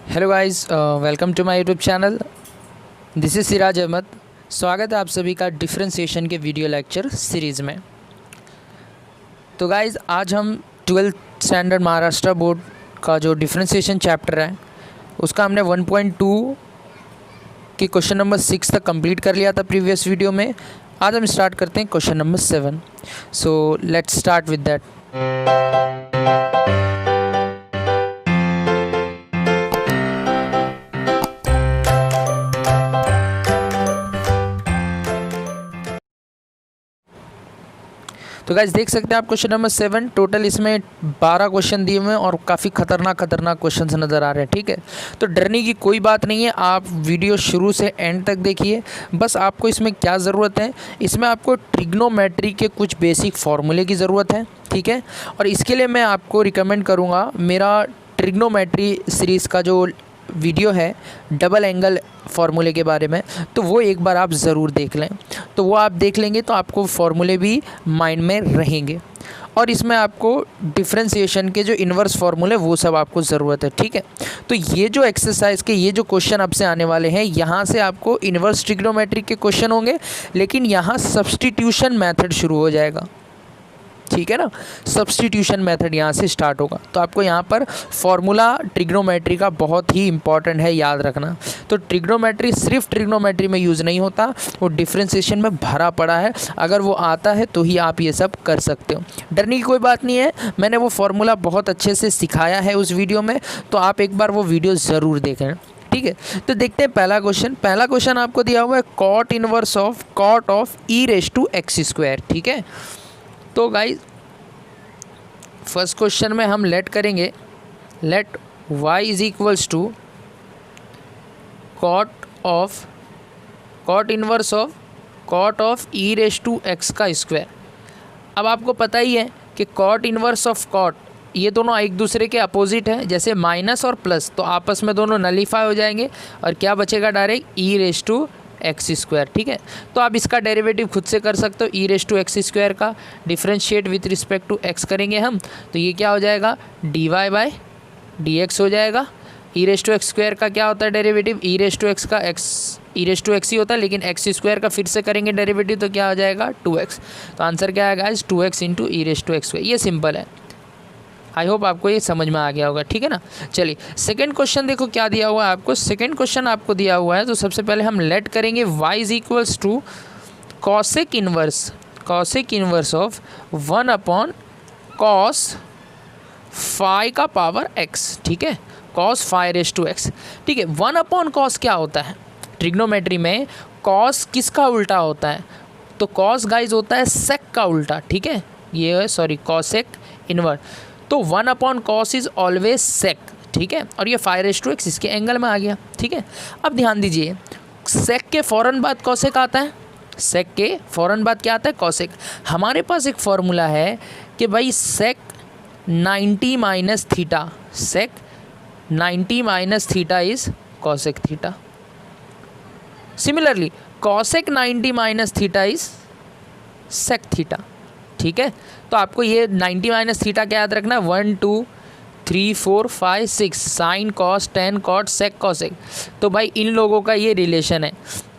Hello guys, welcome to my YouTube channel. This is Siraj Ahmed. स्वागत है आप सभी का डिफरेंशिएशन के वीडियो लेक्चर सीरीज़ में। तो गाइस, आज हम 12th स्टैंडर्ड महाराष्ट्र बोर्ड का जो डिफरेंशिएशन चैप्टर है उसका हमने 1.2 के क्वेश्चन नंबर 6 तक कंप्लीट कर लिया था प्रीवियस वीडियो में। आज हम स्टार्ट करते हैं question number 7। So let's start with that. तो गाइस देख सकते हैं आप क्वेश्चन नंबर 7। टोटल इसमें 12 क्वेश्चन दिए हुए हैं और काफ़ी खतरनाक क्वेश्चन नज़र आ रहे हैं। ठीक है, तो डरने की कोई बात नहीं है, आप वीडियो शुरू से एंड तक देखिए। बस आपको इसमें क्या ज़रूरत है, इसमें आपको ट्रिग्नोमेट्री के कुछ बेसिक फार्मूले की ज़रूरत है। ठीक है, और इसके लिए मैं आपको रिकमेंड करूँगा मेरा ट्रिग्नोमेट्री सीरीज़ का जो वीडियो है डबल एंगल फार्मूले के बारे में, तो वो एक बार आप ज़रूर देख लें। तो वो आप देख लेंगे तो आपको फार्मूले भी माइंड में रहेंगे और इसमें आपको डिफरेंशिएशन के जो इन्वर्स फार्मूले वो सब आपको ज़रूरत है। ठीक है, तो ये जो एक्सरसाइज के ये जो क्वेश्चन आपसे आने वाले हैं, यहाँ से आपको इन्वर्स ट्रिग्नोमेट्री के क्वेश्चन होंगे, लेकिन यहाँ सब्सटीट्यूशन मेथड शुरू हो जाएगा। ठीक है ना, सब्सटीट्यूशन मेथड यहाँ से स्टार्ट होगा। तो आपको यहाँ पर फॉर्मूला ट्रिग्नोमेट्री का बहुत ही इंपॉर्टेंट है, याद रखना। तो ट्रिग्नोमेट्री सिर्फ ट्रिग्नोमेट्री में यूज़ नहीं होता, वो डिफरेंशिएशन में भरा पड़ा है। अगर वो आता है तो ही आप ये सब कर सकते हो। डरने की कोई बात नहीं है, मैंने वो फार्मूला बहुत अच्छे से सिखाया है उस वीडियो में, तो आप एक बार वो वीडियो ज़रूर देखें। ठीक है, तो देखते हैं पहला क्वेश्चन आपको दिया हुआ है cot inverse of cot of e raise to x square. ठीक है, तो गाइज फर्स्ट क्वेश्चन में हम लेट करेंगे, let y is equals to cot inverse of cot of e raise to x का स्क्वायर। अब आपको पता ही है कि कॉट इनवर्स ऑफ कॉट ये दोनों एक दूसरे के अपोजिट हैं, जैसे माइनस और प्लस, तो आपस में दोनों नलीफाई हो जाएंगे और क्या बचेगा, direct e raise to x square. ठीक है, तो आप इसका डेरिवेटिव खुद से कर सकते हो। E raise to x square का differentiate with respect to x करेंगे हम, तो ये क्या हो जाएगा, d y by d x हो जाएगा। E raise to x square का क्या होता है derivative, e raise to x का x e raise to x ही होता है, लेकिन एक्स स्क्वायर का फिर से करेंगे डेरिवेटिव तो क्या हो जाएगा 2x। तो आंसर क्या आएगा, 2x into e raise to x square. ये सिंपल है, आई होप आपको ये समझ में आ गया होगा। ठीक है ना, चलिए सेकंड क्वेश्चन देखो क्या दिया हुआ है आपको। सेकंड क्वेश्चन आपको दिया हुआ है, तो सबसे पहले हम लेट करेंगे y is equals to cosec inverse of 1 upon cos phi का पावर x। ठीक है, cos phi raise to x. ठीक है, 1 अपॉन कॉस क्या होता है, ट्रिग्नोमेट्री में कॉस किसका उल्टा होता है, तो कॉस गाइज होता है सेक का उल्टा। ठीक है, ये है सॉरी कॉसेक इनवर्स, तो 1 अपॉन कॉस इज ऑलवेज सेक। ठीक है, और ये फाई रेज टू एक्स इसके एंगल में आ गया। ठीक है, अब ध्यान दीजिए, सेक के फ़ौरन बाद कॉसेक आता है, सेक के फ़ौरन बाद क्या आता है, कॉसेक। हमारे पास एक फॉर्मूला है कि भाई sec 90 minus theta, sec 90 minus theta is cosec theta. Similarly cosec 90 minus theta is sec theta. ठीक है, तो आपको ये 90 माइनस थीटा क्या याद रखना है, 1 2 3 4 5 6 sine cos tan cot sec cosec. तो भाई इन लोगों का ये रिलेशन है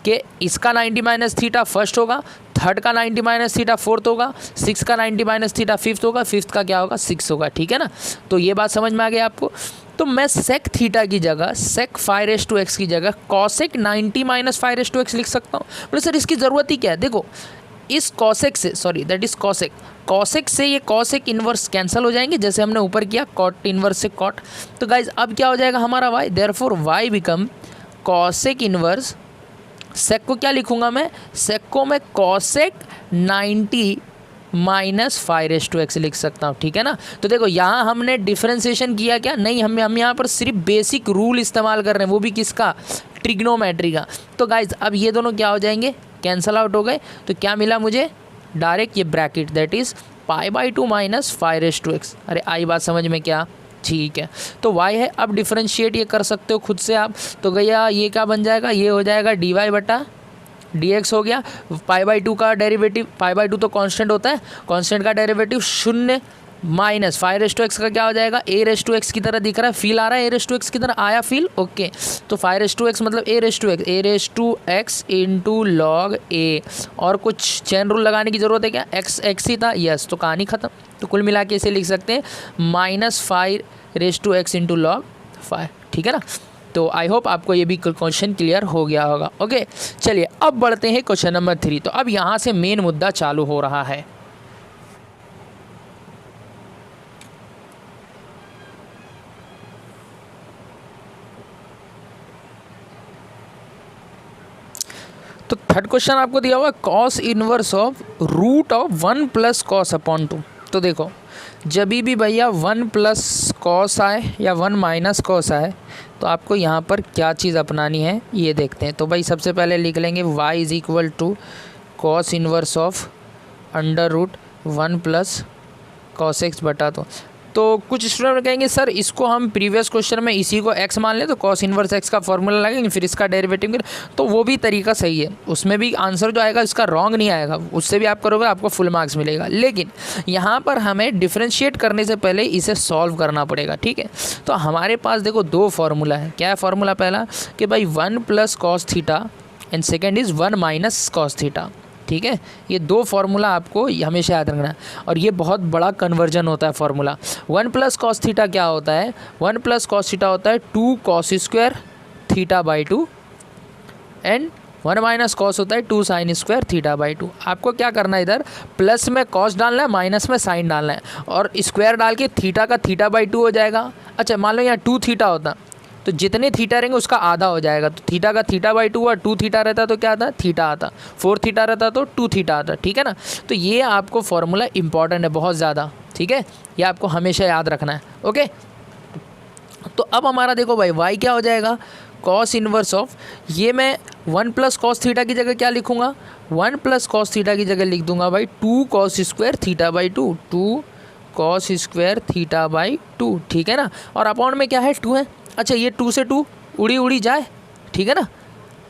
कि इसका 90 माइनस थीटा फर्स्ट होगा, थर्ड का 90 माइनस थीटा फोर्थ होगा, 6 का 90 माइनस थीटा फिफ्थ होगा, फिफ्थ का क्या होगा 6 होगा। ठीक है ना, तो ये बात समझ में आ गई आपको। तो मैं सेक थीटा की जगह, sec phi raise to x की जगह cosec 90 minus phi raise to x लिख सकता हूँ। बोले सर इसकी ज़रूरत ही क्या है, देखो इस कॉसेक से, सॉरी दैट इज कॉसेक से ये कॉसेक इन्वर्स कैंसिल हो जाएंगे, जैसे हमने ऊपर किया कॉट इन्वर्स से कॉट। तो गाइज अब क्या हो जाएगा हमारा y, therefore y become cosec inverse, sec को क्या लिखूंगा मैं, सेक को मैं cosec 90 minus phi raise to x लिख सकता हूँ। ठीक है ना, तो देखो यहाँ हमने डिफरेंशिएशन किया क्या, नहीं, हम यहाँ पर सिर्फ बेसिक रूल इस्तेमाल कर रहे हैं, वो भी किसका, ट्रिग्नोमेट्री का। तो गाइज अब ये दोनों क्या हो जाएंगे, कैंसल आउट हो गए। तो क्या मिला मुझे, डायरेक्ट ये bracket that is pi by 2 minus phi raise to x. अरे आई बात समझ में क्या, ठीक है, तो y है। अब डिफरेंशिएट ये कर सकते हो खुद से आप, तो भैया ये क्या बन जाएगा, ये हो जाएगा डी वाई बटा डी एक्स हो गया। पाई बाई 2 का डेरिवेटिव, पाई बाई 2 तो कांस्टेंट होता है, कांस्टेंट का डेरिवेटिव 0 माइनस 5 का क्या हो जाएगा, a की तरह दिख रहा है, फील आ रहा है a की तरह, आया फील, ओके। तो 5 मतलब a इंटू लॉग a, और कुछ चेन रूल लगाने की ज़रूरत है क्या, x ही था, यस, तो कहानी ख़त्म। तो कुल मिला के इसे लिख सकते हैं -5 इंटू लॉग 5, ठीक है ना। तो आई होप आपको ये भी क्वेश्चन क्लियर हो गया होगा, ओके। चलिए अब बढ़ते हैं क्वेश्चन नंबर 3। तो अब यहाँ से मेन मुद्दा चालू हो रहा है। तो थर्ड क्वेश्चन आपको दिया हुआ है cos inverse of root of 1 plus cos upon 2। तो देखो जब भी भैया 1 प्लस कॉस आए या 1 माइनस कॉस आए तो आपको यहाँ पर क्या चीज़ अपनानी है ये देखते हैं। तो भाई सबसे पहले लिख लेंगे y is equal to cos inverse of under root 1 plus cos x बटा 2। तो कुछ स्टूडेंट कहेंगे सर इसको हम प्रीवियस क्वेश्चन में इसी को x मान लें तो कॉस इनवर्स x का फॉर्मूला लगाएंगे फिर इसका डेरिवेटिव करें, तो वो भी तरीका सही है, उसमें भी आंसर जो आएगा इसका रॉन्ग नहीं आएगा, उससे भी आप करोगे आपको फुल मार्क्स मिलेगा। लेकिन यहाँ पर हमें डिफ्रेंशिएट करने से पहले इसे सॉल्व करना पड़ेगा, ठीक है। तो हमारे पास देखो दो फार्मूला है। क्या है फार्मूला पहला कि भाई 1 plus cos theta and second is 1 minus cos theta, ठीक है। ये दो फार्मूला आपको हमेशा याद रखना है और ये बहुत बड़ा कन्वर्जन होता है फार्मूला। 1 प्लस कॉस थीटा क्या होता है, 1 प्लस कॉस थीटा होता है 2 cos square theta by 2 and 1 minus cos होता है 2 साइन स्क्वायर थीटा बाई 2। आपको क्या करना है, इधर प्लस में कॉस डालना है माइनस में साइन डालना है और स्क्वायर डाल के थीटा का थीटा बाई 2 हो जाएगा। अच्छा मान लो यहाँ 2 थीटा होता तो जितने थीटा रहेंगे उसका आधा हो जाएगा, तो थीटा का थीटा बाई 2 हुआ, 2 थीटा रहता तो क्या आता, थीटा आता, 4 थीटा रहता तो 2 थीटा आता, ठीक है ना। तो ये आपको फॉर्मूला इंपॉर्टेंट है बहुत ज़्यादा, ठीक है, ये आपको हमेशा याद रखना है, ओके। तो अब हमारा देखो भाई y क्या हो जाएगा, कॉस इनवर्स ऑफ, ये मैं 1 प्लस कॉस थीटा की जगह क्या लिखूँगा, 1 प्लस कॉस थीटा की जगह लिख दूंगा भाई 2 cos square theta by 2, 2 cos square theta by 2, ठीक है ना। और अपॉन में क्या है 2 है। अच्छा ये 2 से 2 उड़ी उड़ी जाए, ठीक है ना,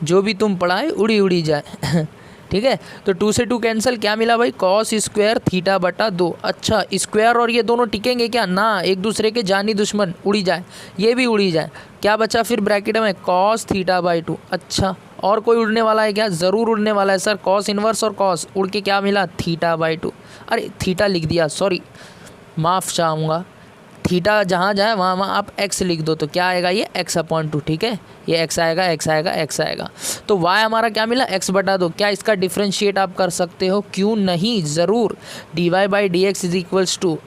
जो भी तुम पढ़ाए उड़ी उड़ी जाए ठीक है। तो 2 से 2 कैंसिल, क्या मिला भाई कॉस स्क्वायर थीटा बटा 2। अच्छा स्क्वायर और ये दोनों टिकेंगे क्या ना, एक दूसरे के जानी दुश्मन, उड़ी जाए, ये भी उड़ी जाए, क्या बचा फिर ब्रैकेट में कॉस थीटा बाई 2। अच्छा और कोई उड़ने वाला है क्या, ज़रूर उड़ने वाला है सर, कॉस इन्वर्स और कॉस उड़ के क्या मिला थीटा बाई 2। अरे थीटा लिख दिया, सॉरी माफ़ चाहूँगा, थीटा जहाँ जाए वहाँ वहाँ आप x लिख दो तो क्या आएगा ये x अपॉन 2, ठीक है, ये x आएगा x आएगा x आएगा। तो y हमारा क्या मिला x बटा 2। क्या इसका डिफ्रेंशिएट आप कर सकते हो, क्यों नहीं, ज़रूर। dy by d x is equals to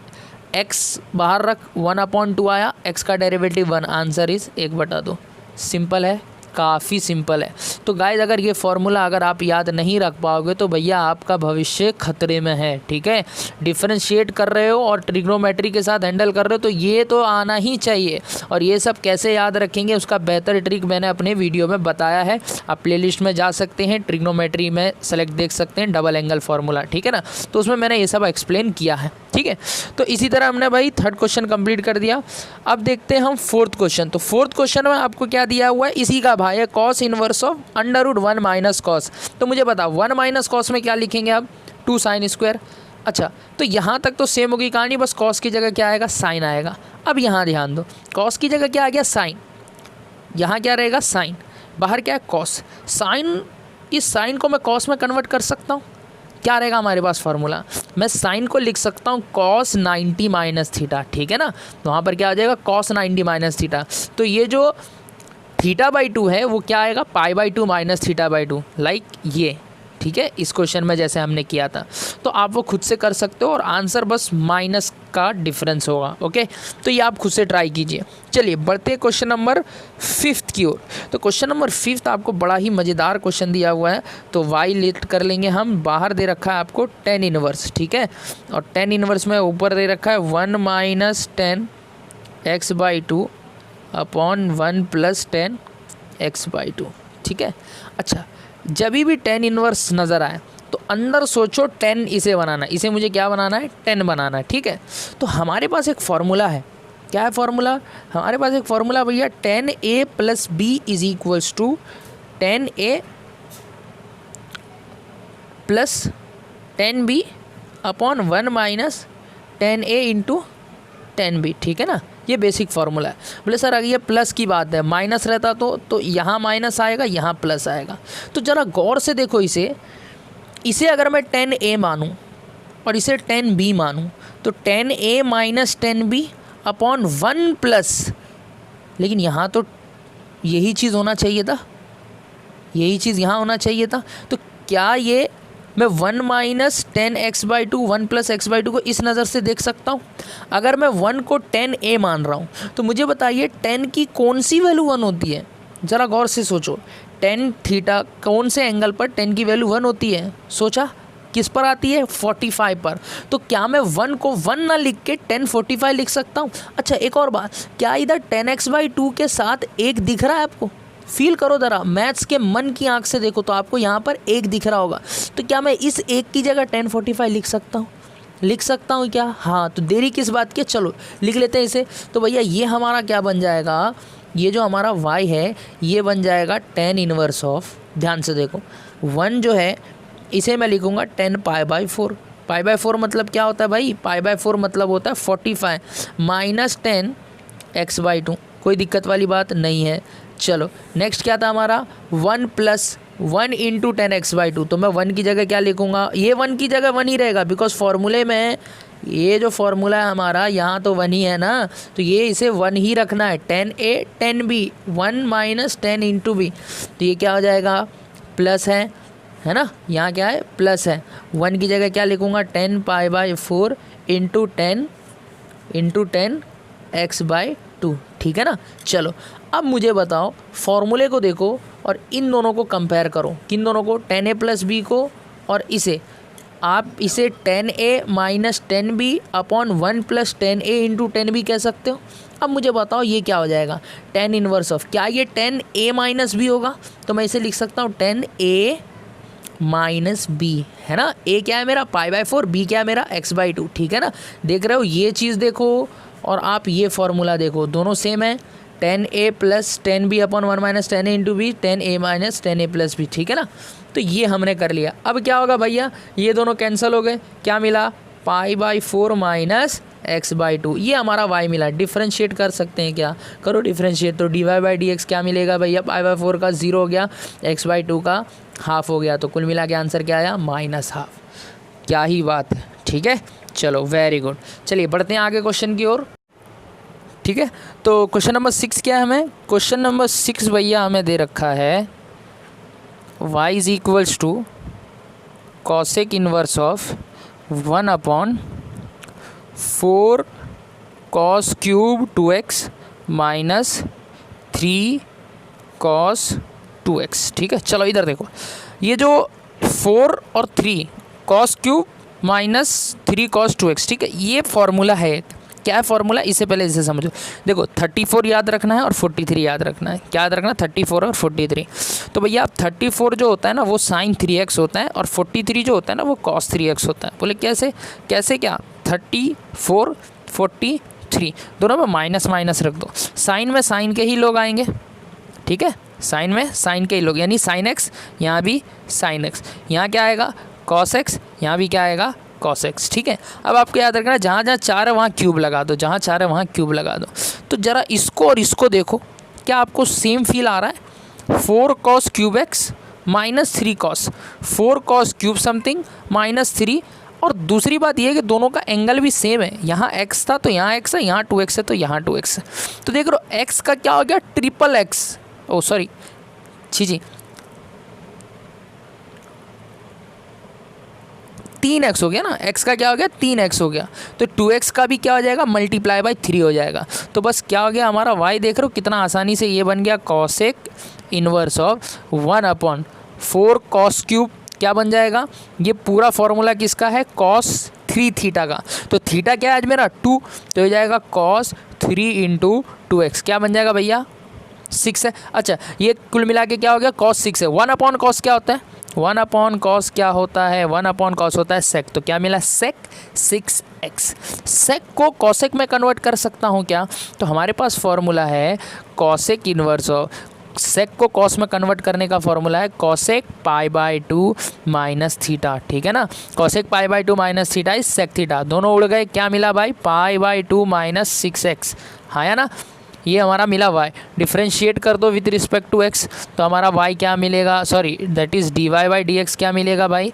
x बाहर रख 1 अपॉन 2 आया, x का डेरिवेटिव 1, आंसर इज़ 1 बटा 2। सिंपल है, काफ़ी सिंपल है। तो गाइज अगर ये फार्मूला अगर आप याद नहीं रख पाओगे तो भैया आपका भविष्य खतरे में है, ठीक है। डिफरेंशिएट कर रहे हो और ट्रिग्नोमेट्री के साथ हैंडल कर रहे हो तो ये तो आना ही चाहिए, और ये सब कैसे याद रखेंगे उसका बेहतर ट्रिक मैंने अपने वीडियो में बताया है, आप प्लेलिस्ट में जा सकते हैं, ट्रिग्नोमेट्री में सेलेक्ट देख सकते हैं डबल एंगल फार्मूला, ठीक है ना। तो उसमें मैंने ये सब एक्सप्लेन किया है, ठीक है। तो इसी तरह हमने भाई थर्ड क्वेश्चन कंप्लीट कर दिया। अब देखते हैं हम फोर्थ क्वेश्चन। तो फोर्थ क्वेश्चन में आपको क्या दिया हुआ है, इसी का भाई है cos inverse of under root 1 minus cos. तो मुझे बता 1 माइनस कॉस में क्या लिखेंगे आप, 2 साइन स्क्वायर। अच्छा तो यहाँ तक तो सेम होगी कहानी, बस कॉस की जगह क्या आएगा, साइन आएगा। अब यहाँ ध्यान दो, कॉस की जगह क्या आ गया, साइन, यहाँ क्या रहेगा साइन, बाहर क्या है कॉस, साइन, इस साइन को मैं कॉस में कन्वर्ट कर सकता हूँ। क्या रहेगा हमारे पास फार्मूला, मैं साइन को लिख सकता हूँ कॉस 90 माइनस थीटा, ठीक है ना। तो वहाँ पर क्या आ जाएगा कॉस 90 माइनस थीटा। तो ये जो थीटा बाई 2 है वो क्या आएगा पाई by 2 minus theta by 2, like ये, ठीक है, इस क्वेश्चन में जैसे हमने किया था। तो आप वो खुद से कर सकते हो और आंसर बस माइनस का डिफरेंस होगा, ओके। तो ये आप खुद से ट्राई कीजिए। चलिए बढ़ते हैं क्वेश्चन नंबर 5 की ओर। तो क्वेश्चन नंबर 5 आपको बड़ा ही मज़ेदार क्वेश्चन दिया हुआ है। तो वाई लेट कर लेंगे हम, बाहर दे रखा है आपको 10 इनवर्स, ठीक है, और 10 इनवर्स में ऊपर दे रखा है 1 minus 10 x by 2 upon 1 plus 10 x by 2, ठीक है। अच्छा जब भी 10 इनवर्स नज़र आए तो अंदर सोचो 10 इसे बनाना, इसे मुझे क्या बनाना है 10 बनाना है, ठीक है। तो हमारे पास एक फार्मूला है, क्या है फार्मूला, हमारे पास एक फार्मूला भैया 10a plus b is equals to 10a plus 10b upon 1 minus 10a into 10b, ठीक है ना, ये बेसिक फार्मूला है। बोले सर अगर ये प्लस की बात है, माइनस रहता तो यहाँ माइनस आएगा, यहाँ प्लस आएगा। तो ज़रा गौर से देखो इसे अगर मैं 10a मानूँ और इसे 10b मानूँ तो 10a minus 10b upon 1 plus, लेकिन यहाँ तो यही चीज़ होना चाहिए था, यही चीज़ यहाँ होना चाहिए था। तो क्या ये मैं 1 माइनस 10x/2 1 प्लस x/2 को इस नज़र से देख सकता हूँ? अगर मैं 1 को 10a मान रहा हूँ तो मुझे बताइए 10 की कौन सी वैल्यू 1 होती है? ज़रा गौर से सोचो, 10 थीटा कौन से एंगल पर 10 की वैल्यू 1 होती है? सोचा किस पर आती है? 45 पर। तो क्या मैं 1 को 1 ना लिख के 1045 लिख सकता हूँ? अच्छा एक और बात, क्या इधर 10x/2 के साथ 1 दिख रहा है आपको? फील करो ज़रा, मैथ्स के मन की आंख से देखो तो आपको यहाँ पर 1 दिख रहा होगा। तो क्या मैं इस 1 की जगह 1045 लिख सकता हूँ? लिख सकता हूँ क्या? हाँ, तो देरी किस बात की, चलो लिख लेते हैं इसे। तो भैया ये हमारा क्या बन जाएगा, ये जो हमारा y है ये बन जाएगा 10 इनवर्स ऑफ, ध्यान से देखो 1 जो है इसे मैं लिखूँगा 10 π/4। π/4 मतलब क्या होता है भाई? π/4 मतलब होता है 45 माइनस 10 x/2। कोई दिक्कत वाली बात नहीं है। चलो नेक्स्ट क्या था हमारा, 1 प्लस 1 इंटू 10x/2। तो मैं 1 की जगह क्या लिखूँगा? ये 1 की जगह 1 ही रहेगा, बिकॉज फार्मूले में ये जो फार्मूला है हमारा यहाँ तो 1 ही है ना, तो ये इसे 1 ही रखना है। 10a 10b 1 minus 10 into b, तो ये क्या हो जाएगा? प्लस है ना, यहाँ क्या है? प्लस है। 1 की जगह क्या लिखूँगा? 10 π/4 इंटू 10 x/2, ठीक है ना। चलो अब मुझे बताओ, फॉर्मूले को देखो और इन दोनों को कंपेयर करो। किन दोनों को? 10a प्लस b को, और इसे आप इसे 10a minus 10b upon 1 plus 10a into 10b कह सकते हो। अब मुझे बताओ ये क्या हो जाएगा? 10 इनवर्स ऑफ, क्या ये 10a माइनस b होगा? तो मैं इसे लिख सकता हूँ 10a माइनस b, है ना। a क्या है मेरा? π/4, b क्या है मेरा? x/2, ठीक है ना। देख रहे हो, ये चीज़ देखो और आप ये फॉर्मूला देखो, दोनों सेम है। 10a plus 10b upon 1 minus 10a into b, 10a minus 10a plus b, ठीक है ना। तो ये हमने कर लिया। अब क्या होगा भैया? ये दोनों कैंसिल हो गए, क्या मिला? π/4 माइनस x/2, ये हमारा y मिला। डिफ्रेंशिएट कर सकते हैं क्या? करो डिफ्रेंशिएट। तो dy/dx क्या मिलेगा भैया? π/4 का 0 हो गया, x/2 का हाफ हो गया, तो कुल मिला के आंसर क्या आया? -12। क्या ही बात है, ठीक है। चलो वेरी गुड, चलिए बढ़ते हैं आगे क्वेश्चन की ओर, ठीक है। तो क्वेश्चन नंबर 6 क्या है हमें? क्वेश्चन नंबर 6 भैया हमें दे रखा है y is equals to cosec inverse of 1/4 cos cube 2x minus 3 cos 2x, ठीक है। चलो इधर देखो, ये जो 4 और 3 cos cube minus 3 cos 2x, ठीक है, ये फॉर्मूला है। क्या है फॉर्मूला? इससे पहले इसे समझो। देखो 34 याद रखना है और 43 याद रखना है। क्या याद रखना है? 34 और 43। तो भैया 34 जो होता है ना वो sin 3x होता है, और 43 जो होता है ना वो cos 3x होता है। बोले कैसे? कैसे क्या? 34 43 दोनों में माइनस माइनस रख दो। साइन में साइन के ही लोग आएंगे, ठीक है, साइन में साइन के ही लोग, यानी sin x, यहाँ भी sin x, यहाँ क्या आएगा? cos x, यहाँ भी क्या आएगा? cos x, ठीक है। अब आपको याद रखना, जहाँ जहाँ 4 है वहाँ क्यूब लगा दो, जहाँ 4 है वहाँ क्यूब लगा दो। तो ज़रा इसको और इसको देखो, क्या आपको सेम फील आ रहा है? 4 cos cube x minus 3 cos, 4 cos cube something minus 3। और दूसरी बात यह है कि दोनों का एंगल भी सेम है, यहाँ x था तो यहाँ x है, यहाँ 2x है तो यहाँ 2x है। तो देख लो x का क्या हो गया? ट्रिपल एक्स, ओ सॉरी जी 3x हो गया ना, x का क्या हो गया? 3x हो गया। तो 2x का भी क्या हो जाएगा? मल्टीप्लाई बाय 3 हो जाएगा। तो बस क्या हो गया हमारा y, देख रहे हो कितना आसानी से ये बन गया cosec inverse of 1/4 cos cube, क्या बन जाएगा? ये पूरा फॉर्मूला किसका है? cos 3 थीटा का। तो थीटा क्या है आज मेरा? 2, तो हो जाएगा cos 3 इंटू 2x, क्या बन जाएगा भैया? 6 है। अच्छा ये कुल मिला के क्या हो गया? cos 6 है। 1/cos क्या होता है? 1/cos क्या होता है? 1/cos होता है सेक। तो क्या मिला? सेक 6x। सेक को कॉसेक में कन्वर्ट कर सकता हूँ क्या? तो हमारे पास फॉर्मूला है कॉसेक इनवर्स ऑफ, सेक को कॉस में कन्वर्ट करने का फॉर्मूला है cosec pi by 2 minus theta, ठीक है ना। Cosec pi by 2 minus theta is sec theta, दोनों उड़ गए, क्या मिला भाई, पाई बाई 2 माइनस 6x, हाँ या ना, ये हमारा मिला y। डिफ्रेंशिएट कर दो विथ रिस्पेक्ट टू x, तो हमारा y क्या मिलेगा, sorry that is dy by d x क्या मिलेगा भाई,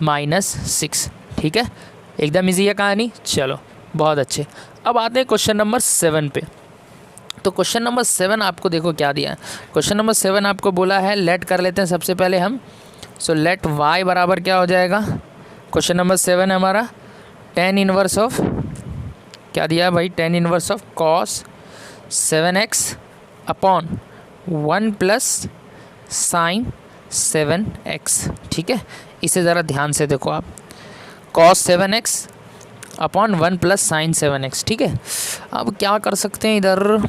-6, ठीक है। एकदम ईजी है कहानी, चलो बहुत अच्छे। अब आते हैं क्वेश्चन नंबर 7 पे। तो क्वेश्चन नंबर 7 आपको देखो क्या दिया है। क्वेश्चन नंबर 7 आपको बोला है, लेट कर लेते हैं सबसे पहले हम। सो लेट y बराबर क्या हो जाएगा, क्वेश्चन नंबर 7 है हमारा tan इनवर्स ऑफ, क्या दिया है भाई, tan inverse of cos 7x upon 1 plus sign 7x, ठीक है। इसे ज़रा ध्यान से देखो आप, cos 7x upon 1 plus sign 7x, ठीक है। अब क्या कर सकते हैं इधर,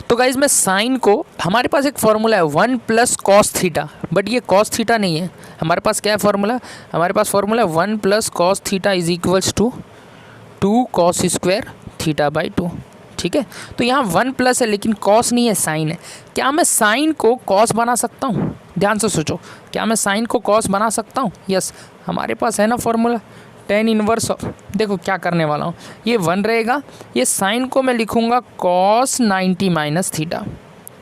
तो गाइज मैं साइन को, हमारे पास एक फॉर्मूला है 1 प्लस कॉस थीटा, बट ये कॉस थीटा नहीं है, हमारे पास क्या है फॉर्मूला, हमारे पास फॉर्मूला है 1 plus cos theta is equals to 2 cos square theta by 2, ठीक है। तो यहाँ 1 प्लस है लेकिन कॉस नहीं है, साइन है। क्या मैं साइन को कॉस बना सकता हूँ, ध्यान से सोचो, क्या मैं साइन को कॉस बना सकता हूँ, यस, हमारे पास है ना फॉर्मूला tan इनवर्स ऑफ, देखो क्या करने वाला हूँ, ये 1 रहेगा, ये साइन को मैं लिखूँगा cos 90 माइनस थीटा,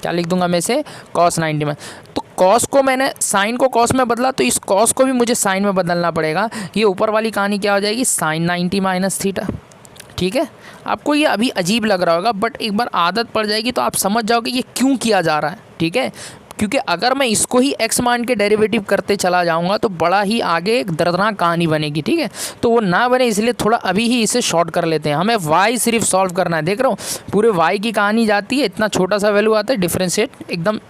क्या लिख दूंगा मैं इसे, cos 90 में। तो cos को मैंने साइन को cos में बदला, तो इस cos को भी मुझे साइन में बदलना पड़ेगा, ये ऊपर वाली कहानी क्या हो जाएगी, sin 90 माइनस थीटा, ठीक है। आपको ये अभी अजीब लग रहा होगा, बट एक बार आदत पड़ जाएगी तो आप समझ जाओगे ये क्यों किया जा रहा है, ठीक है। क्योंकि अगर मैं इसको ही x मान के डेरिवेटिव करते चला जाऊंगा तो बड़ा ही आगे एक दर्दनाक कहानी बनेगी, ठीक है। तो वो ना बने इसलिए थोड़ा अभी ही इसे शॉर्ट कर लेते हैं, हमें y सिर्फ सॉल्व करना है, देख रहा हूँ पूरे y की कहानी जाती है, इतना छोटा सा वैल्यू आता है, डिफ्रेंशिएट एकदम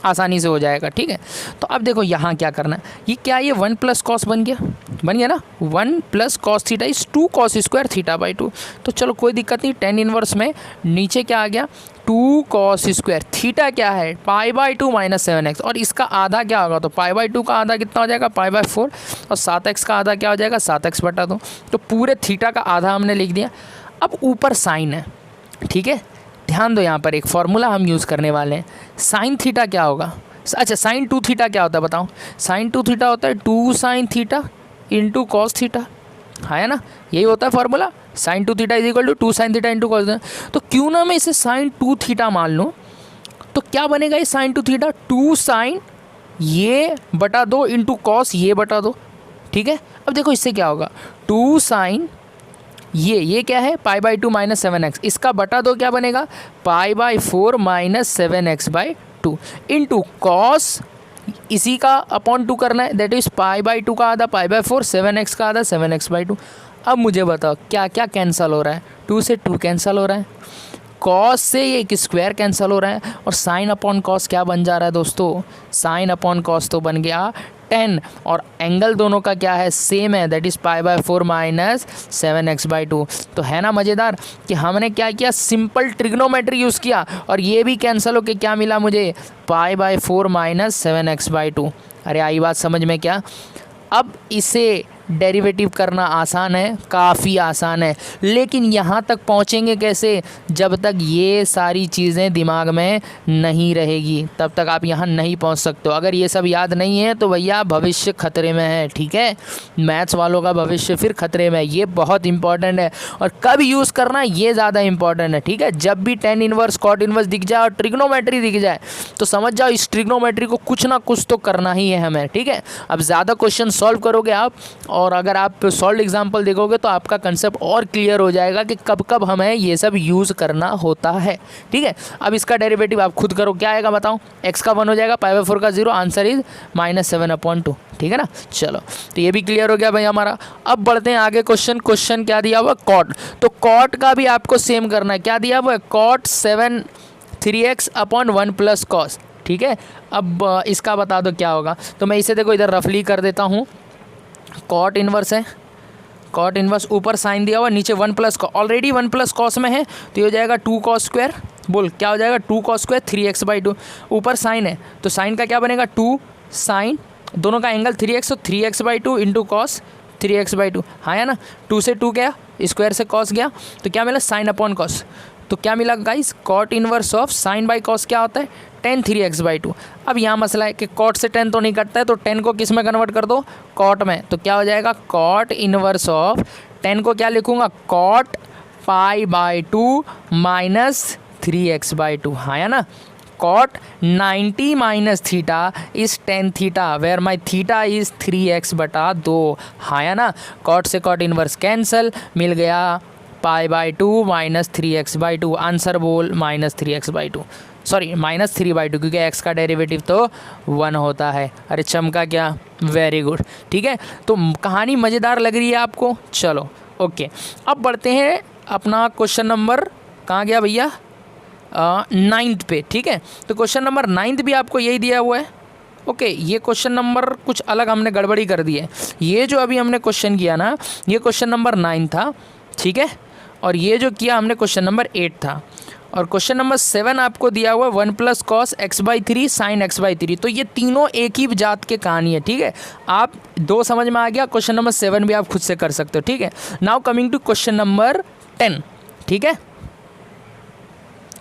आसानी से हो जाएगा, ठीक है। तो अब देखो यहाँ क्या करना है, ये क्या, ये 1 प्लस कॉस बन गया ना, 1 plus cos theta is 2 cos square theta by 2। तो चलो कोई दिक्कत नहीं, tan इनवर्स में नीचे क्या आ गया, 2 कॉस स्क्वायर, थीटा क्या है, पाई बाई 2 माइनस 7x, और इसका आधा क्या होगा, तो पाई बाई 2 का आधा कितना हो जाएगा, पाई बाई 4, और 7x का आधा क्या हो जाएगा, 7x बटा 2। तो पूरे थीटा का आधा हमने लिख दिया। अब ऊपर साइन है, ठीक है, ध्यान दो, यहाँ पर एक फॉर्मूला हम यूज़ करने वाले हैं, साइन थीटा क्या होगा, अच्छा साइन 2 थीटा क्या होता है बताओ, साइन 2 थीटा होता है 2 sine theta into cos theta, है ना, यही होता है formula, sine 2 theta is equal to 2 sine theta into cos. तो क्यों ना मैं इसे साइन 2 थीटा मान लूँ, तो क्या बनेगा ये साइन 2 थीटा, 2 साइन ये बटा 2 इंटू कॉस ये बटा 2, ठीक है। अब देखो इससे क्या होगा, 2 साइन ये क्या है, पाई बाई 2 माइनस 7x, इसका बटा 2 क्या बनेगा, पाई by 4 minus 7x by 2 into cos, इसी का अपॉन 2 करना है, दैट इज़ पाई बाई 2 का आधा पाई बाई 4, 7x का आधा 7x बाई 2। अब मुझे बताओ क्या क्या कैंसिल हो रहा है, 2 से 2 कैंसिल हो रहा है, कॉस से ये एक स्क्वायर कैंसिल हो रहा है, और साइन अपॉन कॉस क्या बन जा रहा है दोस्तों, साइन अपॉन कॉस तो बन गया 10, और एंगल दोनों का क्या है, सेम है, that is pi by 4 minus 7x by 2। तो है ना मज़ेदार कि हमने क्या किया, सिंपल ट्रिग्नोमेट्री यूज़ किया, और ये भी कैंसिल हो के क्या मिला मुझे, पाई बाई 4 माइनस 7x बाई 2। अरे आई बात समझ में क्या, अब इसे डेरिवेटिव करना आसान है, काफ़ी आसान है, लेकिन यहाँ तक पहुँचेंगे कैसे, जब तक ये सारी चीज़ें दिमाग में नहीं रहेगी तब तक आप यहाँ नहीं पहुँच सकते हो। अगर ये सब याद नहीं है तो भैया भविष्य खतरे में है, ठीक है, मैथ्स वालों का भविष्य फिर खतरे में है, ये बहुत इंपॉर्टेंट है, और कब यूज़ करना ये ज़्यादा इंपॉर्टेंट है, ठीक है। जब भी tan इनवर्स कॉट इनवर्स दिख जाए और ट्रिग्नोमेट्री दिख जाए तो समझ जाओ इस ट्रिग्नोमेट्री को कुछ ना कुछ तो करना ही है हमें, ठीक है। अब ज़्यादा क्वेश्चन सॉल्व करोगे आप, और अगर आप सॉल्व एग्जाम्पल देखोगे तो आपका कंसेप्ट और क्लियर हो जाएगा कि कब कब हमें ये सब यूज़ करना होता है, ठीक है। अब इसका डेरिवेटिव आप खुद करो, क्या आएगा बताओ, x का 1 हो जाएगा, पाई बाई 4 का 0, आंसर इज -7/2, ठीक है ना। चलो तो ये भी क्लियर हो गया भाई हमारा। अब बढ़ते हैं आगे, क्वेश्चन क्या दिया हुआ, कॉट, तो कॉट का भी आपको सेम करना है, क्या दिया हुआ है, cot 7 3x upon 1 plus cos, ठीक है। अब इसका बता दो क्या होगा, तो मैं इसे देखो इधर रफली कर देता हूँ, कॉट इन्वर्स है, कॉट इन्वर्स ऊपर साइन दिया हुआ, नीचे 1 plus cos, already 1 plus cos में है तो ये हो जाएगा 2 कॉस स्क्वायर। बोल क्या हो जाएगा, 2 कॉस स्क्वायर 3x/2। ऊपर साइन है तो साइन का क्या बनेगा, 2 साइन, दोनों का एंगल 3x, तो 3x/2 इंटू कॉस 3x/2। हाँ या ना, 2 से 2 गया, स्क्वायर से कॉस गया, तो क्या मिला, साइन अपॉन कॉस। तो क्या मिला guys, cot inverse of sine by cos क्या होता है, tan 3x/2। अब यहाँ मसला है कि कॉट से tan तो नहीं कटता है, तो tan को किस में कन्वर्ट कर दो, कॉट में। तो क्या हो जाएगा, कॉट इन्वर्स ऑफ tan को क्या लिखूँगा, कॉट π/2 माइनस 3x/2। हाँ या ना, cot 90 minus theta is tan theta, where my theta is 3x/2। हाँ या ना, कॉट से कॉट इन्वर्स कैंसल, मिल गया π/2 माइनस 3x/2। आंसर बोल माइनस 3x/2, सॉरी माइनस 3/2, क्योंकि x का डेरिवेटिव तो 1 होता है। अरे चमका क्या, वेरी गुड। ठीक है, तो कहानी मज़ेदार लग रही है आपको, चलो ओके। अब बढ़ते हैं अपना क्वेश्चन नंबर, कहाँ गया भैया, 9th पे। ठीक है, तो क्वेश्चन नंबर 9th भी आपको यही दिया हुआ है। ओके, ये क्वेश्चन नंबर कुछ अलग हमने गड़बड़ी कर दी है। ये जो अभी हमने क्वेश्चन किया ना, ये क्वेश्चन नंबर 9 था, ठीक है, और ये जो किया हमने क्वेश्चन नंबर 8 था। और क्वेश्चन नंबर 7 आपको दिया हुआ 1 plus cos x/3 sign x/3। तो ये तीनों एक ही जात के कहानी है। ठीक है, आप 2 समझ में आ गया, क्वेश्चन नंबर 7 भी आप खुद से कर सकते हो। ठीक है, now coming to question number 10। ठीक है,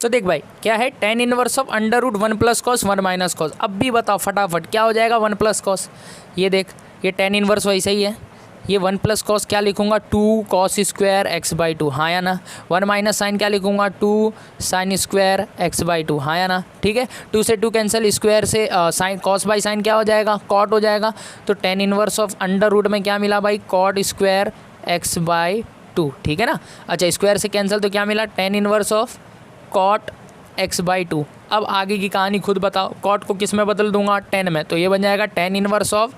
तो देख भाई क्या है, tan inverse of √1 plus cos 1 minus cos. अब भी बताओ फटाफट क्या हो जाएगा 1 प्लस कॉस। ये देख, ये tan इनवर्स वैसे ही है, ये 1 प्लस कॉस क्या लिखूंगा, 2 कॉस स्क्वायर x/2। हाँ या ना, 1 माइनस साइन क्या लिखूंगा, 2 साइन स्क्वायर x/2। हाँ या ना, ठीक है, 2 से 2 कैंसिल, स्क्वायर से साइन, कॉस बाई साइन क्या हो जाएगा, कॉट हो जाएगा। तो tan इनवर्स ऑफ √ में क्या मिला भाई, कॉट स्क्वायर x/2। ठीक है ना, अच्छा स्क्वायर से कैंसिल तो क्या मिला, tan inverse of cot x/2। अब आगे की कहानी खुद बताओ, कॉट को किस में बदल दूंगा, tan में, तो ये बन जाएगा tan inverse of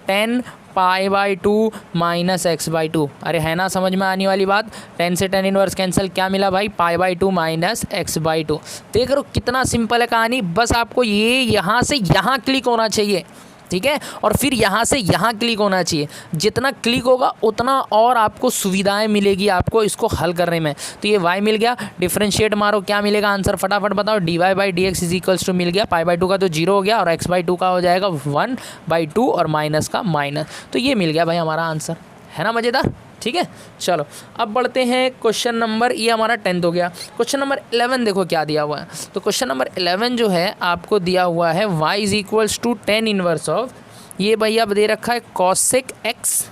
tan π/2 minus x/2। अरे है ना समझ में आने वाली बात, tan से tan इनवर्स कैंसिल, क्या मिला भाई, π/2 माइनस x/2। देख रहे हो कितना सिंपल है कहानी, बस आपको ये यहाँ से यहाँ क्लिक होना चाहिए। ठीक है, और फिर यहाँ से यहाँ क्लिक होना चाहिए। जितना क्लिक होगा उतना और आपको सुविधाएं मिलेगी आपको इसको हल करने में। तो ये y मिल गया, डिफरेंशिएट मारो, क्या मिलेगा आंसर फटाफट बताओ, dy/dx इज इक्वल्स टू मिल गया, π/2 का तो 0 हो गया और x/2 का हो जाएगा 1/2 और माइनस का माइनस। तो ये मिल गया भाई हमारा आंसर, है ना मज़ेदार। ठीक है, चलो अब बढ़ते हैं क्वेश्चन नंबर, ये हमारा 10th हो गया। क्वेश्चन नंबर 11 देखो क्या दिया हुआ है। तो क्वेश्चन नंबर 11 जो है आपको दिया हुआ है y is equals to tan inverse of, ये भैया दे रखा है cosec x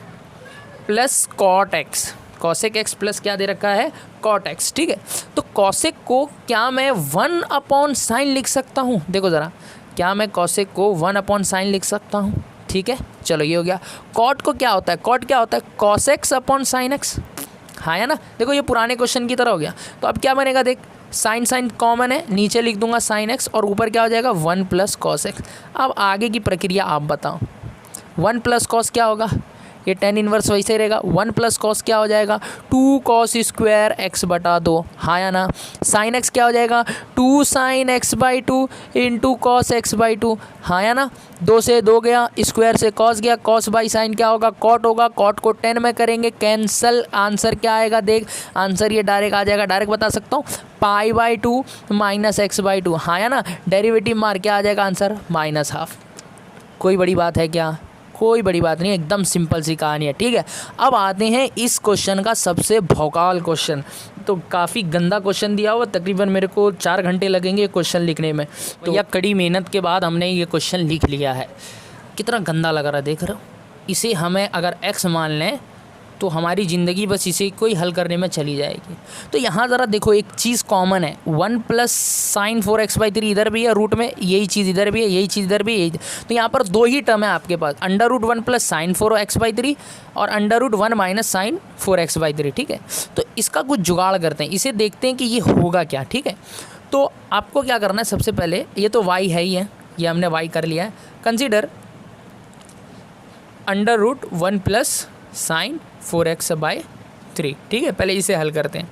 plus cot x, cosec x plus क्या दे रखा है, cot x। ठीक है, तो cosec को क्या मैं 1/sin लिख सकता हूँ, देखो ज़रा, क्या मैं cosec को 1/sin लिख सकता हूँ। ठीक है, चलो ये हो गया। कॉट को क्या होता है, कॉट क्या होता है, cos x/sin x। हाँ या ना, देखो ये पुराने क्वेश्चन की तरह हो गया। तो अब क्या बनेगा, देख साइन साइन कॉमन है, नीचे लिख दूंगा sin x और ऊपर क्या हो जाएगा 1 प्लस cos x। अब आगे की प्रक्रिया आप बताओ, 1 प्लस cos क्या होगा, ये tan इनवर्स वैसे ही रहेगा। 1 प्लस cos क्या हो जाएगा, 2 cos स्क्वायर x/2। हाँ या ना, साइन x क्या हो जाएगा, 2 sin x/2 into cos x/2। हाँ या ना, 2 से 2 गया, स्क्वायर से cos गया, cos बाई साइन क्या होगा, cot होगा, cot को tan में करेंगे कैंसल, आंसर क्या आएगा, देख आंसर ये डायरेक्ट आ जाएगा, डायरेक्ट बता सकता हूँ π/2 माइनस x/2। हाँ या ना, डेरिवेटिव मार क्या आ जाएगा आंसर, -½ कोई बड़ी बात है क्या, कोई बड़ी बात नहीं, एकदम सिंपल सी कहानी है। ठीक है, अब आते हैं इस क्वेश्चन का सबसे भौकाल क्वेश्चन। तो काफ़ी गंदा क्वेश्चन दिया हुआ, तकरीबन मेरे को 4 घंटे लगेंगे क्वेश्चन लिखने में। तो या कड़ी मेहनत के बाद हमने ये क्वेश्चन लिख लिया है। कितना गंदा लग रहा है, देख रहे हो। इसे हमें अगर x मान लें तो हमारी ज़िंदगी बस इसे को ही हल करने में चली जाएगी। तो यहाँ ज़रा देखो एक चीज़ कॉमन है, 1 प्लस साइन 4x/3 इधर भी है रूट में, यही चीज़ इधर भी है, यही चीज़ इधर भी है, यही। तो यहाँ पर 2 ही टर्म है आपके पास, √1 प्लस साइन 4x/3 और √1 माइनस साइन 4x/3। ठीक है, तो इसका कुछ जुगाड़ करते हैं, इसे देखते हैं कि ये होगा क्या। ठीक है, तो आपको क्या करना है, सबसे पहले ये तो y है ही है, ये हमने y कर लिया है। Consider √1 plus sign 4x/3। ठीक है, पहले इसे हल करते हैं।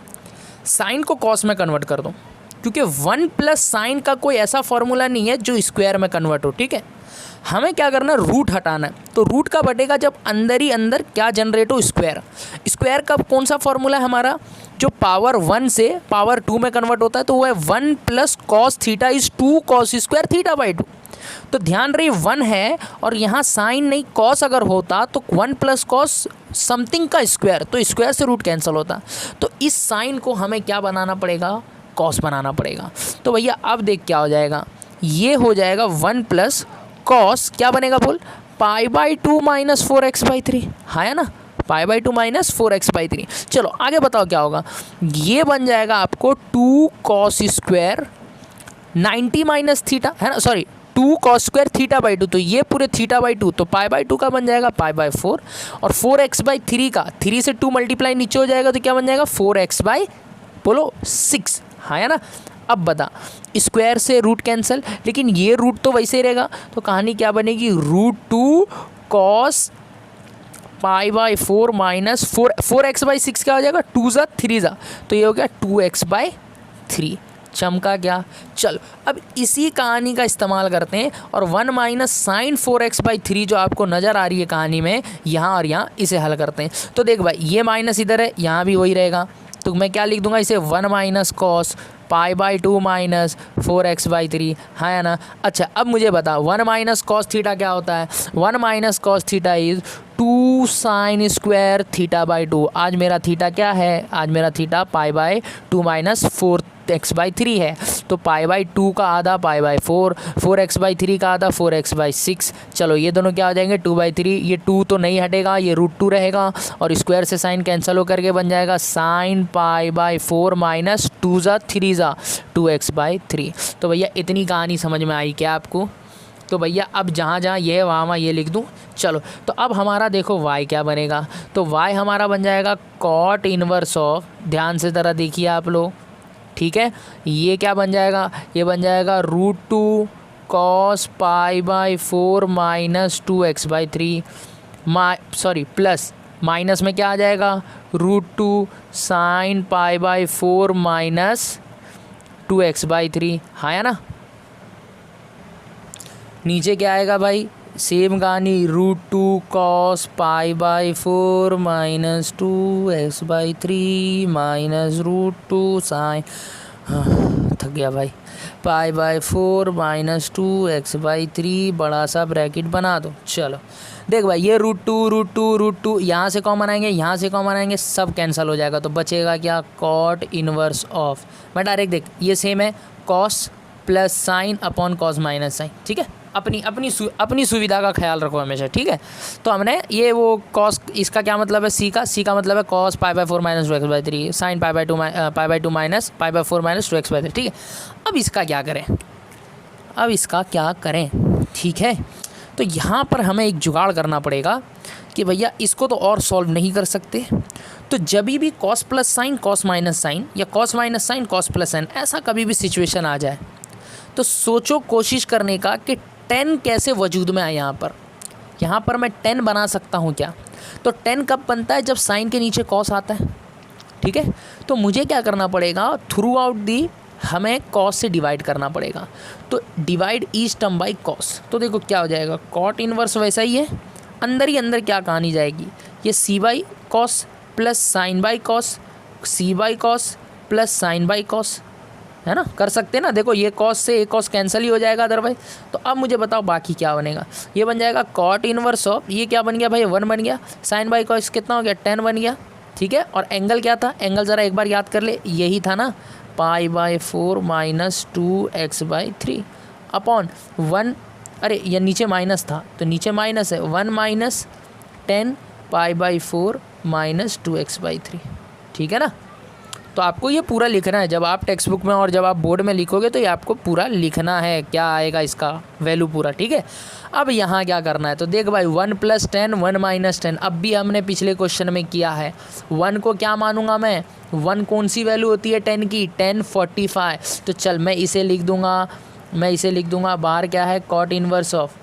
साइन को कॉस में कन्वर्ट कर दो, क्योंकि 1 प्लस साइन का कोई ऐसा फॉर्मूला नहीं है जो स्क्वायर में कन्वर्ट हो। ठीक है, हमें क्या करना है, रूट हटाना है। तो रूट कब हटेगा, जब अंदर ही अंदर क्या जनरेट हो, स्क्वायर। स्क्वायर कब, कौन सा फॉर्मूला है हमारा, जो पावर 1 से पावर 2 में कन्वर्ट होता है, तो वो है 1 plus cos theta is 2 cos square theta by 2। तो ध्यान रही 1 है और यहाँ साइन नहीं कॉस अगर होता तो 1 प्लस कॉस समथिंग का स्क्वायर, तो स्क्वायर से रूट कैंसिल होता। तो इस साइन को हमें क्या बनाना पड़ेगा, कॉस बनाना पड़ेगा। तो भैया अब देख क्या हो जाएगा, ये हो जाएगा 1 प्लस कॉस, क्या बनेगा बोल, पाई बाई 2 माइनस 4x/3, हाँ है ना, पाई बाई 2 माइनस 4x/3। चलो आगे बताओ क्या होगा, ये बन जाएगा आपको 2 कॉस स्क्वायर 90 माइनस थीटा, है ना, sorry 2 cos square theta by 2, तो ये पूरे थीटा बाई 2, तो पाई बाई 2 का बन जाएगा पाई बाई 4, और 4x/3 का 3 से 2 मल्टीप्लाई नीचे हो जाएगा तो क्या बन जाएगा 4x/ बोलो 6, हाँ है ना। अब बता, स्क्वायर से रूट कैंसिल, लेकिन ये रूट तो वैसे ही रहेगा, तो कहानी क्या बनेगी, √2 cos pi by 4 minus 4x/6 क्या हो जाएगा, 2 ज़ा 3 ज़ा, तो ये हो गया 2x/3। चमका क्या, चलो अब इसी कहानी का इस्तेमाल करते हैं और 1 माइनस साइन 4x/3 जो आपको नज़र आ रही है कहानी में, यहाँ और यहाँ, इसे हल करते हैं। तो देख भाई, ये माइनस इधर है, यहाँ भी वही रहेगा, तो मैं क्या लिख दूंगा इसे, 1 minus cos pi by 2 minus 4x/3, हाँ है ना। अच्छा अब मुझे बता, 1 माइनस कॉस थीटा क्या होता है, 1 minus cos theta is 2 sine square theta by 2। आज मेरा थीटा क्या है, आज मेरा theta pi by 2 minus 4x/3 है, तो पाई बाई 2 का आधा पाई बाई 4, 4x/3 का आधा 4x/6। चलो ये दोनों क्या हो जाएंगे 2/3, ये 2 तो नहीं हटेगा, ये √2 रहेगा, और स्क्वायर से साइन कैंसिल होकर के बन जाएगा साइन पाई बाई 4 माइनस 2 ज़ा 3 ज़ा 2x/3। तो भैया इतनी कहानी समझ में आई क्या आपको। तो भैया अब जहाँ जहाँ ये वहाँ ये लिख दूँ। चलो तो अब हमारा देखो y क्या बनेगा, तो y हमारा बन जाएगा कॉट इनवर्स ऑफ, ध्यान से ज़रा देखिए आप लोग, ठीक है, ये क्या बन जाएगा, ये बन जाएगा √2 cos pi by 4 minus 2x/3, sorry plus minus में क्या आ जाएगा, √2 sine pi by 4 minus 2x/3, हाँ है ना। नीचे क्या आएगा भाई, सेम कहानी, √2 cos pi by 4 minus 2x/3 minus √2 sine, थक गया भाई, पाई बाई 4 माइनस 2x/3 बड़ा सा ब्रैकेट बना दो। चलो देख भाई, ये √2 यहाँ से कॉमन आएंगे, यहाँ से कॉमन आएंगे, सब कैंसिल हो जाएगा, तो बचेगा क्या, कॉट इनवर्स ऑफ, मैं डायरेक्ट देख ये सेम है, cos plus sine upon cos minus sine, ठीक है, अपनी सुविधा का ख्याल रखो हमेशा, ठीक है। तो हमने ये वो कॉस, इसका क्या मतलब है, सी का मतलब है cos pi by 4 minus 2x/3 sine pi by 2 minus pi by 4 minus 2x/3, ठीक है। अब इसका क्या करें, ठीक है। तो यहाँ पर हमें एक जुगाड़ करना पड़ेगा कि भैया इसको तो और सॉल्व नहीं कर सकते, तो जब भी cos plus sine cos minus sine या cos minus sine cos plus sine, ऐसा कभी भी सिचुएशन आ जाए तो सोचो कोशिश करने का कि 10 कैसे वजूद में आए। यहाँ पर मैं 10 बना सकता हूँ क्या, तो 10 कब बनता है, जब साइन के नीचे कॉस आता है, ठीक है। तो मुझे क्या करना पड़ेगा, थ्रू आउट दी हमें कॉस से डिवाइड करना पड़ेगा, तो divide each term by cos. तो देखो क्या हो जाएगा, कॉट इनवर्स वैसा ही है, अंदर ही अंदर क्या कहानी जाएगी, ये C by cos plus sine by cos, C by cos plus sine by cos, है ना, कर सकते हैं ना। देखो ये कॉस से एक कॉस कैंसिल ही हो जाएगा अदरवाइज। तो अब मुझे बताओ बाकी क्या बनेगा, ये बन जाएगा कॉट इनवर्स ऑफ, ये क्या बन गया भाई 1 बन गया, साइन बाई कॉस कितना हो गया 10 बन गया, ठीक है। और एंगल क्या था, एंगल ज़रा एक बार याद कर ले, यही था ना, पाई बाई 4 माइनस 2x/3 अपॉन 1, अरे ये नीचे माइनस था तो नीचे माइनस है, 1 minus 10 pi by 4 minus 2x/3, ठीक है ना। तो आपको ये पूरा लिखना है, जब आप टेक्स्ट बुक में और जब आप बोर्ड में लिखोगे तो ये आपको पूरा लिखना है, क्या आएगा इसका वैल्यू पूरा, ठीक है। अब यहाँ क्या करना है, तो देख भाई 1 + 10 1 - 10, अब भी हमने पिछले क्वेश्चन में किया है। 1 को क्या मानूंगा मैं, 1 कौन सी वैल्यू होती है 10 की, 10 45। तो चल मैं इसे लिख दूंगा, बाहर क्या है कॉट इनवर्स ऑफ,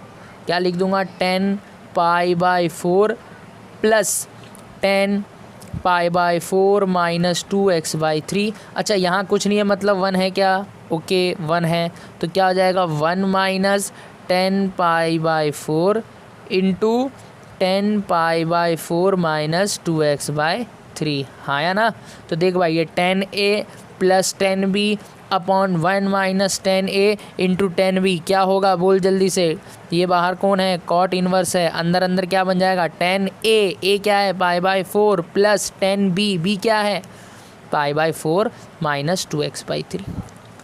क्या लिख दूंगा 10 पाई by 4 plus 10 pi by 4 minus 2x/3। अच्छा यहाँ कुछ नहीं है, मतलब 1 है क्या, ओके 1 है, तो क्या हो जाएगा 1 माइनस 10π/4 इंटू 10π/4 माइनस 2x/3। हाँ या ना। तो देख भाई ये 10a plus 10b upon 1 minus 10a into 10b क्या होगा, बोल जल्दी से। ये बाहर कौन है, कॉट इनवर्स है। अंदर अंदर क्या बन जाएगा, 10a क्या है π/4 प्लस 10b b क्या है π/4 माइनस 2x/3।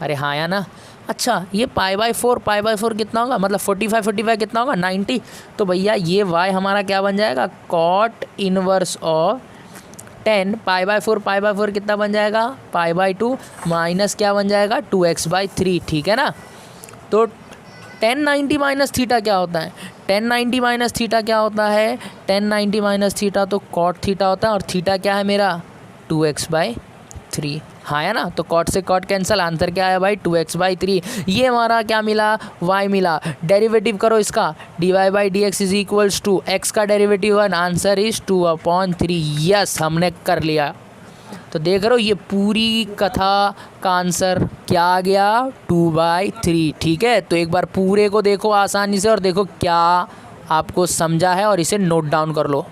अरे हाँ या ना। अच्छा ये π/4 कितना होगा, मतलब 45 कितना होगा 90। तो भैया ये y हमारा क्या बन जाएगा, कॉट इनवर्स ऑफ 10 π/4 कितना बन जाएगा π/2 माइनस क्या बन जाएगा 2x/3। ठीक है ना। तो 1090 माइनस थीटा क्या होता है, 1090 माइनस थीटा क्या होता है, 1090 माइनस थीटा तो कॉट थीटा होता है, और थीटा क्या है मेरा 2x/3। हाँ है ना। तो कॉट से कॉट कैंसिल, आंसर क्या आया भाई 2x/3। ये हमारा क्या मिला, y मिला। डेरिवेटिव करो इसका, dy/dx is equals to x का डेरिवेटिव 1, आंसर इज 2/3। यस हमने कर लिया। तो देख रहे हो ये पूरी कथा का आंसर क्या आ गया 2/3। ठीक है। तो एक बार पूरे को देखो आसानी से और देखो क्या आपको समझा है और इसे नोट डाउन कर लो।